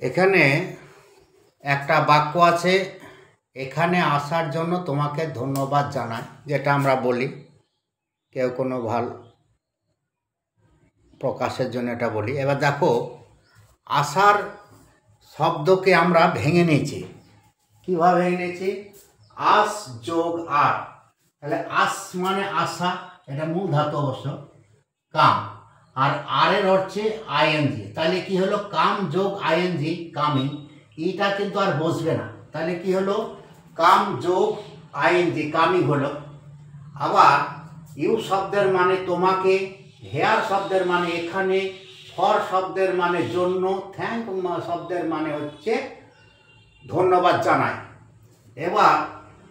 এখানে একটা বাক্য আছে, এখানে আসার জন্য তোমাকে ধন্যবাদ জানাই, যেটা আমরা বলি কেউ কোনো ভালো প্রকাশের জন্য এটা বলি। এবার দেখো, আসার শব্দকে আমরা ভেঙে নিয়েছি। কীভাবে ভেঙে নিয়েছি? আস যোগ আর, তাহলে আস মানে আসা, এটা মূল ধাতু অবশ্য, কাম, আর আর এর হচ্ছে আইএনজি, তাহলে কি হলো? কাম যোগ আইএনজি, কামিং। এটা কিন্তু আর বসবে না, তাহলে কি হলো? কাম যোগ আইএনজি, কামিং হলো। আবার ইউ শব্দের মানে তোমাকে, হেয়ার শব্দের মানে এখানে, ফর শব্দের মানে জন্য, থ্যাংক শব্দের মানে হচ্ছে ধন্যবাদ জানাই। এবার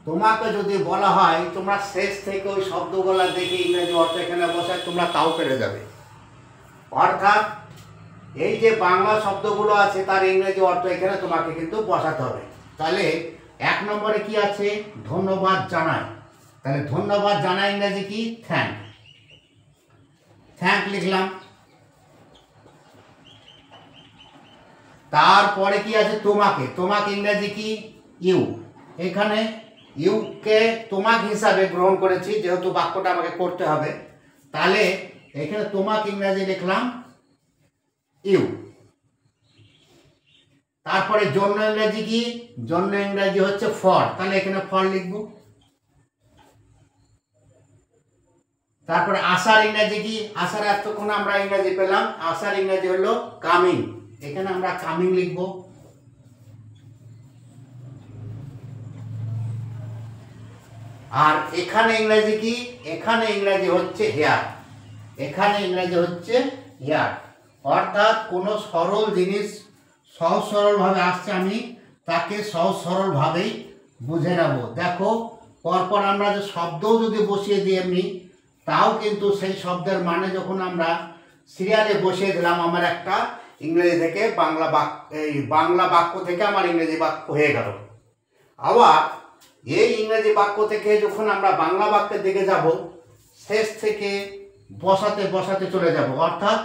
তোমাকে যদি বলা হয়, তোমরা শেষ থেকে ওই শব্দগুলো দেখে ইংরেজি অর্থ এখানে বসায়, তোমরা তাও পেরে যাবে। অর্থাৎ এই যে বাংলা শব্দগুলো আছে তার ইংরেজি অর্থ এখানে তোমাকে কিন্তু বসাতে হবে। তাহলে 1 নম্বরে কি আছে? ধন্যবাদ জানাই। তাহলে ধন্যবাদ জানাই ইংরেজি কি? থ্যাংক। থ্যাংক লিখলাম। তারপরে কি আছে? তোমাকে। তোমাকে ইংরেজি কি? ইউ। এখানে ইউকে তোমাকে হিসাবে গ্রহণ করেছি, যেহেতু বাক্যটা আমাকে করতে হবে। তাহলে এখানে তোমাকে ইংরেজি লিখলাম ইউ। তারপরে জন্য ইংরেজি কি? জন্য ইংরেজি হচ্ছে ফর, তাহলে এখানে ফর লিখব। তারপরে আসার ইংরেজি কি? আসার এতক্ষণ আমরা ইংরেজি পেলাম, আসার ইংরেজি হলো কামিং, এখানে আমরা কামিং লিখব। আর এখানে ইংরেজি কি? এখানে ইংরেজি হচ্ছে হেয়ার, এখানে ইংরেজি হচ্ছে হেয়ার। অর্থাৎ কোনো সরল জিনিস সহজ সরলভাবে আসছে, আমি তাকে সহজ সরলভাবেই বুঝে নেব। দেখো, পরপর আমরা যে শব্দও যদি বসিয়ে দিই এমনি, তাও কিন্তু সেই শব্দের মানে যখন আমরা সিরিয়ালে বসিয়ে দিলাম, আমার একটা ইংরেজি থেকে বাংলা বাক্য, এই বাংলা বাক্য থেকে আমার ইংরেজি বাক্য হয়ে গেল। আবার এই ইংরেজি বাক্য থেকে যখন আমরা বাংলা বাক্যের দিকে যাব, শেষ থেকে বসাতে বসাতে চলে যাব। অর্থাৎ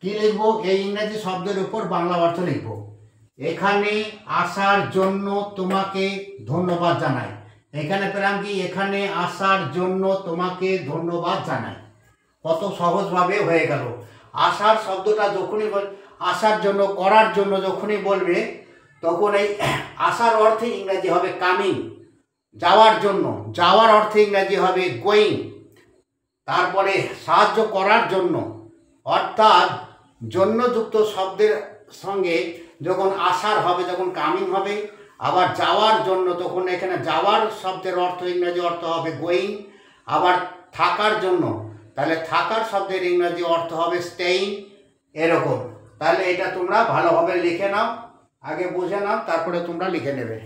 কি লিখব? এই ইংরেজি শব্দের উপর বাংলা অর্থ লিখব। এখানে আসার জন্য তোমাকে ধন্যবাদ জানাই। এখানে পেলাম কি? এখানে আসার জন্য তোমাকে ধন্যবাদ জানাই। কত সহজভাবে হয়ে গেল। আসার শব্দটা যখনই আসার জন্য, করার জন্য যখনই বলবে, তখন এই আসার অর্থে ইংরেজি হবে কামিং। যাওয়ার জন্য, যাওয়ার অর্থে ইংরেজি হবে গোয়িং। তারপরে সাহায্য করার জন্য, অর্থাৎ জন্যযুক্ত শব্দের সঙ্গে যখন আসার হবে, যখন কামিং হবে। আবার যাওয়ার জন্য, তখন এখানে যাওয়ার শব্দের অর্থ, ইংরেজি অর্থ হবে গোয়িং। আবার থাকার জন্য, তাহলে থাকার শব্দের ইংরেজি অর্থ হবে স্টেইং, এরকম। তাহলে এটা তোমরা ভালোভাবে লিখে নাও, আগে বুঝে নাও, তারপরে তোমরা লিখে নেবে।